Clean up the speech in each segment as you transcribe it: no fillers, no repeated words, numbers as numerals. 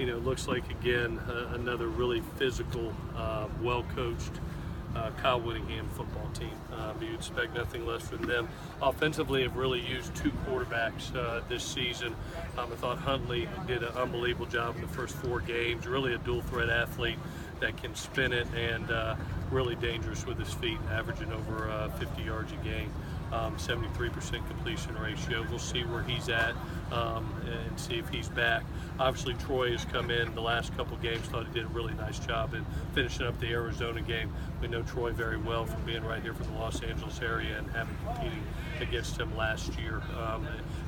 looks like again another really physical, well-coached Kyle Whittingham football team. You expect nothing less from them. Offensively, have really used two quarterbacks this season. I thought Huntley did an unbelievable job in the first 4 games. Really a dual threat athlete that can spin it and really dangerous with his feet, averaging over 50 yards a game. 73% completion ratio. We'll see where he's at and see if he's back. Obviously, Troy has come in the last couple games. Thought he did a really nice job in finishing up the Arizona game. We know Troy very well from being right here from the Los Angeles area and having competing against him last year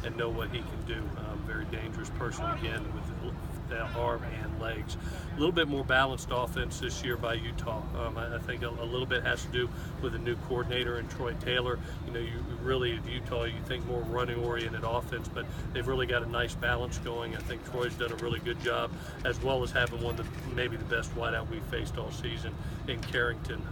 and know what he can do. Very dangerous person again with arm and legs. A little bit more balanced offense this year by Utah. I think a little bit has to do with a new coordinator in Troy Taylor. You really at Utah, you think more running oriented offense, but they've really got a nice balance going. I think Troy's done a really good job, as well as having one of maybe the best wideout we've faced all season in Carrington,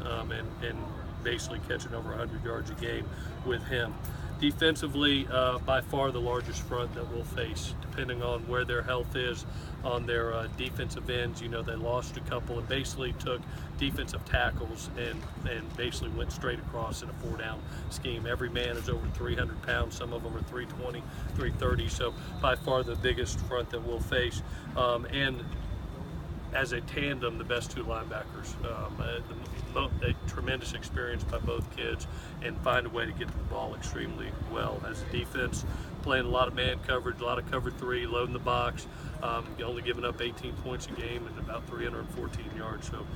and basically catching over 100 yards a game with him. Defensively, by far the largest front that we'll face, depending on where their health is on their defensive ends. They lost a couple and basically took defensive tackles and basically went straight across in a 4-down scheme. Every man is over 300 pounds. Some of them are 320, 330. So by far the biggest front that we'll face. And as a tandem, the best 2 linebackers. A tremendous experience by both kids and find a way to get to the ball extremely well. As a defense, playing a lot of man coverage, a lot of cover 3, loading the box, only giving up 18 points a game and about 314 yards. So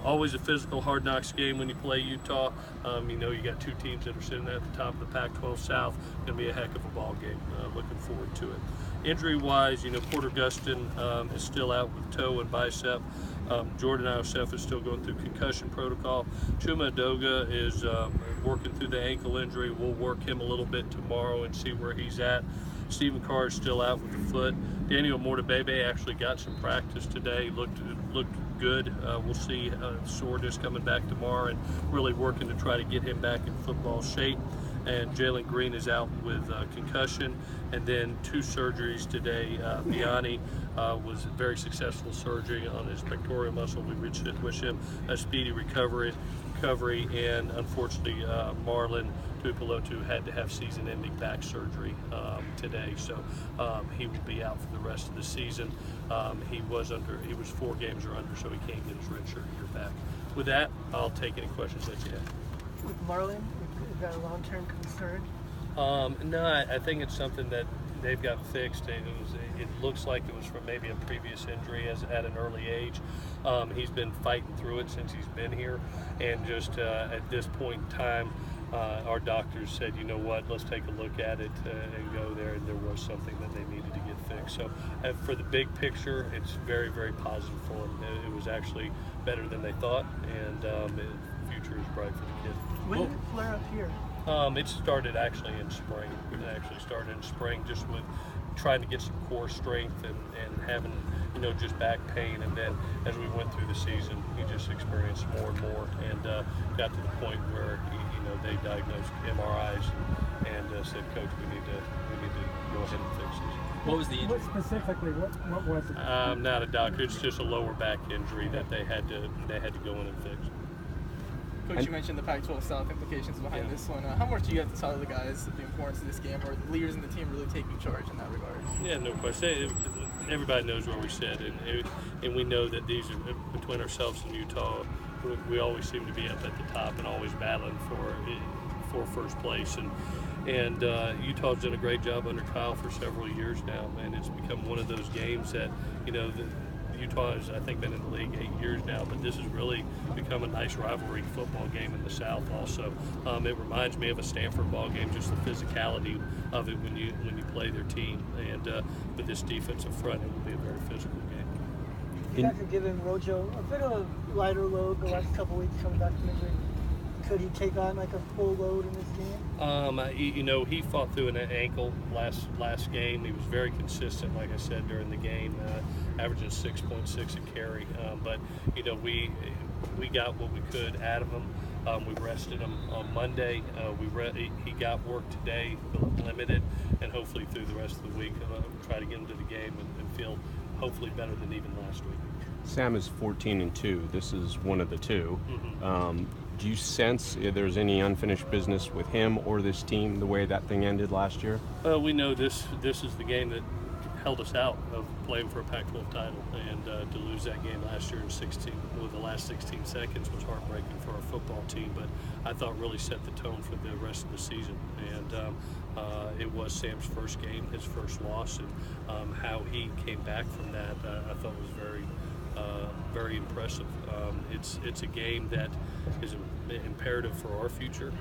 always a physical, hard knocks game when you play Utah. You got 2 teams that are sitting at the top of the Pac-12 South. Going to be a heck of a ball game. Looking forward to it. Injury-wise, Porter Gustin is still out with toe and bicep. Jordan Iosef is still going through concussion protocol. Chuma Edoga is working through the ankle injury. We'll work him a little bit tomorrow and see where he's at. Stephen Carr is still out with the foot. Daniel Mortabebe actually got some practice today. Looked good. We'll see soreness coming back tomorrow and really working to try to get him back in football shape. And Jalen Green is out with concussion. And then 2 surgeries today. Biani was a very successful surgery on his pectoral muscle. We wish him a speedy recovery. And unfortunately, Marlon Tuipulotu had to have season-ending back surgery today, so he will be out for the rest of the season. He was 4 games or under, so he can't get his redshirt year back. With that, I'll take any questions that you have. With Marlon, is that a long-term concern? No, I think it's something that they've got fixed. It looks like it was from maybe a previous injury at an early age. He's been fighting through it since he's been here, and just at this point in time, our doctors said, you know what, let's take a look at it and go there, and there was something that they needed to get fixed. So for the big picture, it's very, very positive for him. It was actually better than they thought, and the future is bright for the kid. When did it flare up here? It started actually in spring. Just with trying to get some core strength and having, just back pain. And then as we went through the season, he just experienced more and more and got to the point where, they diagnosed MRIs and said, Coach, we need to go ahead and fix this. What was the injury? What specifically, what was it? I'm not a doctor. It's just a lower back injury that they had to go in and fix. Coach, you mentioned the Pac-12 South implications behind this one. How much do you have to tell the guys the importance of this game, or the leaders in the team really taking charge in that regard? Yeah, no question. Everybody knows where we sit, and we know that these are between ourselves and Utah. We always seem to be up at the top and always battling for first place. And Utah's done a great job under Kyle for several years now, and it's become one of those games that Utah has, I think, been in the league 8 years now, but this has really become a nice rivalry football game in the South also. It reminds me of a Stanford ball game, just the physicality of it when you play their team. And with this defensive front, it will be a very physical game. You guys are giving Rojo a bit of a lighter load the last couple weeks coming back from injury. Could he take on like a full load in this game? He fought through an ankle last game. He was very consistent, like I said, during the game, averaging 6.6 a carry. But we got what we could out of him. We rested him on Monday. He got work today, limited, and hopefully through the rest of the week, try to get him to the game and feel hopefully better than even last week. Sam is 14-2. This is one of the two. Mm-hmm. Do you sense if there's any unfinished business with him or this team the way that thing ended last year? We know this is the game that held us out of playing for a Pac-12 title, and to lose that game last year in 16 with the last 16 seconds was heartbreaking for our football team, but I thought really set the tone for the rest of the season. And it was Sam's first game, his first loss, and how he came back from that I thought was very impressive. It's a game that is imperative for our future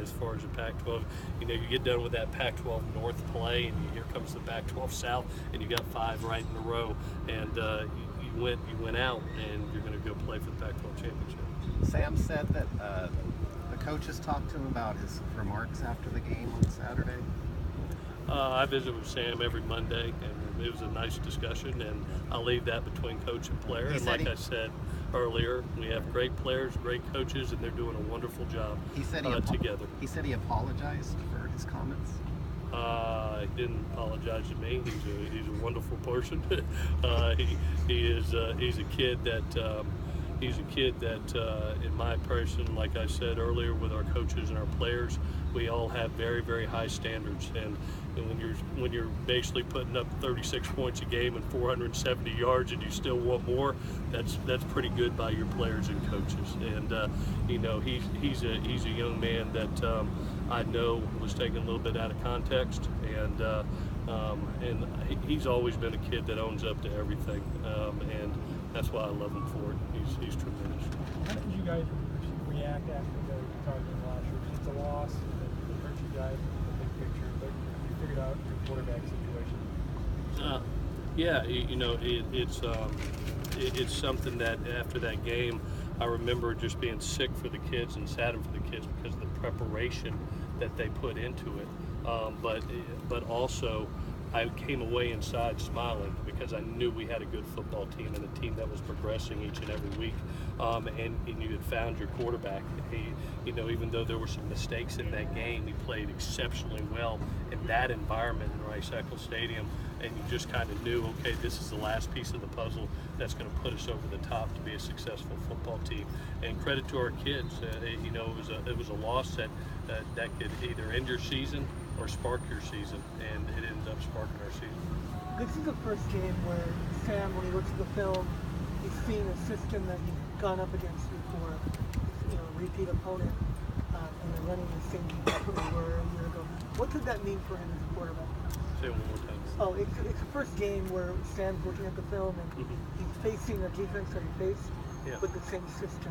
as far as the Pac-12. You know, you get done with that Pac-12 North play, and here comes the Pac-12 South, and you got 5 right in a row, and you went out, and you're going to go play for the Pac-12 championship. Sam said that the coaches talked to him about his remarks after the game on Saturday. I visit with Sam every Monday, and it was a nice discussion, and I'll leave that between coach and player. And like I said earlier, we have great players, great coaches, and they're doing a wonderful job together. He said he apologized for his comments. He didn't apologize to me. He's a wonderful person. He's a kid that in my person, like I said earlier, with our coaches and our players, we all have very, very high standards. And when you're basically putting up 36 points a game and 470 yards, and you still want more, that's pretty good by your players and coaches. And you know, he's a young man that I know was taken a little bit out of context, and he's always been a kid that owns up to everything, and that's why I love him for it. He's tremendous. How did you guys react after the targeting last year? It's a loss, it hurt you guys in the big picture, but you figured out your quarterback situation. Yeah, you know, it's something that after that game, I remember just being sick for the kids and saddened for the kids because of the preparation that they put into it. But also, I came away inside smiling because I knew we had a good football team and a team that was progressing each and every week. And you had found your quarterback. You know, even though there were some mistakes in that game, he played exceptionally well in that environment in Rice-Eccles Stadium. And you just kind of knew, okay, this is the last piece of the puzzle that's going to put us over the top to be a successful football team. And credit to our kids. You know, it was a loss that could either end your season or spark your season, and it ended up sparking our season. This is the first game where Sam, when he looks at the film, he's seen a system that he's gone up against before, you know, repeat opponent, and they're running the same defense they were a year ago. What could that mean for him as a quarterback? Say it one more time. Oh, it's the first game where Sam's looking at the film and he's facing a defense that he faced with the same system.